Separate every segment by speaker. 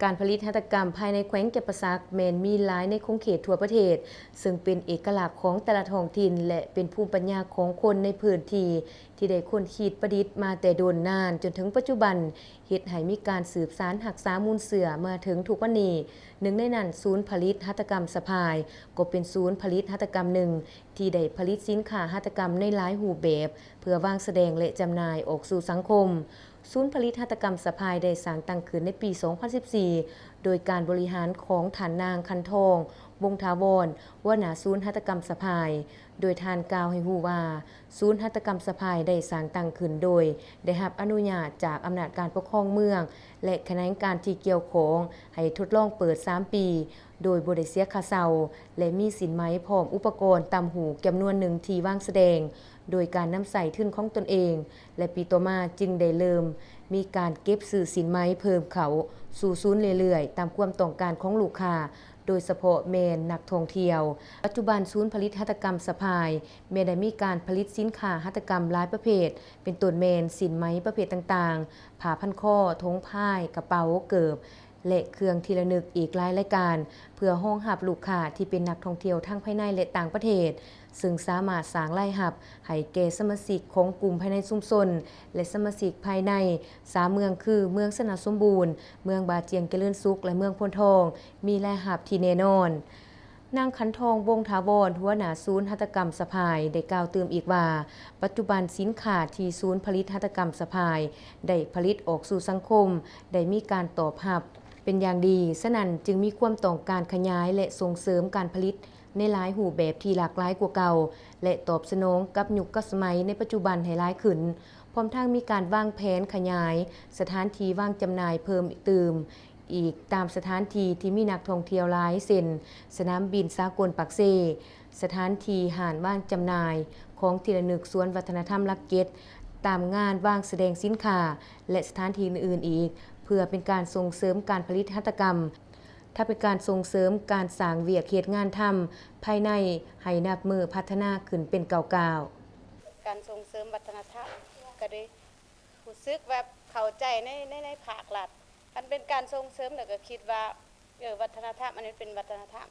Speaker 1: การผลิตหัตถกรรมภายในแขวงจำปาสักแม้นมีหลายในคงเขตทั่วประเทศซึ่งเป็นเอกลักษณ์ของแต่ละท้องถิ่นและเป็นภูมิปัญญาของคนในพื้นที่ที่ได้ค้นคิดประดิษฐ์มาแต่โดนนานจนถึงปัจจุบันเฮ็ดให้มีการสืบสานรักษามูลเสือมาถึงทุกวันนี้หนึ่งในนั้นศูนย์ผลิตหัตถกรรมสะพายก็เป็นศูนย์ผลิตหัตถกรรมหนึ่งที่ได้ผลิตสินค้าหัตถกรรมในหลายรูปแบบเพื่อวางแสดงและจำหน่ายออกสู่สังคมศูนย์ผลิตหัตถกรรมสะพายได้สร้างตั้งขึ้นในปี 2014 โดยการบริหารของท่านนางคันทองวงศ์ถาวรหัวหน้าศูนย์หัตถกรรมสะพายโดยท่านกล่าวให้ฮู้ว่าศูนย์หัตถกรรมสะพายได้สร้างตั้งขึ้นโดยได้รับอนุญาตจากอำนาจการปกครองเมืองและคณะกรรมการที่เกี่ยวข้องให้ทดลองเปิด 3 ปีโดยบ่ได้เสียค่าเช่าและมีสินไหมพร้อมอุปกรณ์ตำหูจำนวนหนึ่งที่วางแสดงโดยการนำใส่ทุนของตนเองและปีต่อมาจึงได้เริ่มมีการเก็บซื้อสินไหมเพิ่มเขาสู่ศูนย์เรื่อยๆตามความต้องการของลูกค้าโดยเฉพาะแม่นนักท่องเที่ยวปัจจุบันศูนย์ผลิตหัตถกรรมสะพายแม้ได้มีการผลิตสินค้าหัตถกรรมหลายประเภทเป็นต้นแม่นสินไหมประเภทต่างๆผ้าพันคอธงผ้ายกระเป๋าเกิบและเครื่องที่ระลึกอีกหลายรายการเพื่อรองรับลูกค้าที่เป็นนักท่องเที่ยวทั้งภายในและต่างประเทศซึ่งสามารถสร้างรายรับให้แก่สมาชิกของกลุ่มภายในชุมชนและสมาชิกภายใน3เมืองคือเมืองสนาสมบูรณ์เมืองบาเจียงเจริญสุขและเมืองพนทองมีรายรับที่แน่นอนนางขันทองวงศ์ถาวรหัวหน้าศูนย์หัตถกรรมสะพายได้กล่าวเติมอีกว่าปัจจุบันสินค้าที่ศูนย์ผลิตหัตถกรรมสะพายได้ผลิตออกสู่สังคมได้มีการตอบรับเป็นอย่างดีฉะนั้นจึงมีความต้องการขยายและส่งเสริมการผลิตในหลายรูปแบบที่หลากหลายกว่าเก่าและตอบสนองกับยุคกับสมัยในปัจจุบันให้หลายขึ้นพร้อมทั้งมีการวางแผนขยายสถานที่วางจำหน่ายเพิ่มเติมอีกตามสถานที่ที่มีนักท่องเที่ยวหลายเช่นสนามบินสากลปักเซสถานที่ห้านว่างจำหน่ายของที่ระลึกสวนวัฒนธรรมลักเก็ตตามงานวางแสดงสินค้าและสถานที่อื่นๆอีกเพื่อเป็นการส่งเสริมการผลิตหัตถกรรมถ้าเป็นการส่งเสริมการสร้างเวียกเฮ็ดงานทำภายในให้นับมือพัฒนาขึ้นเป็นก้าว
Speaker 2: การส่งเสริมวัฒนธรรมก็ได้รู้สึกว่าเข้าใจในภาครัฐอันเป็นการส่งเสริมแล้วก็คิดว่าวัฒนธรรมอันนี้เป็นวัฒนธรรม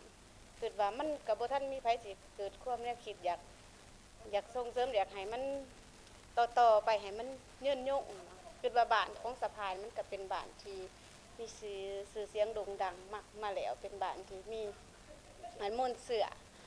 Speaker 2: คิดว่ามันก็บ่ทันมีไผสิเกิดความแนวคิดอยากส่งเสริมอยากให้มันต่อไปให้มันยืนยงคิดว่าบ้านของสะพานมันก็เป็นบ้านที่มีชื่อเสียงโด่งดังมากมาแล้วเป็นบ้านที่มีมนต์เสือ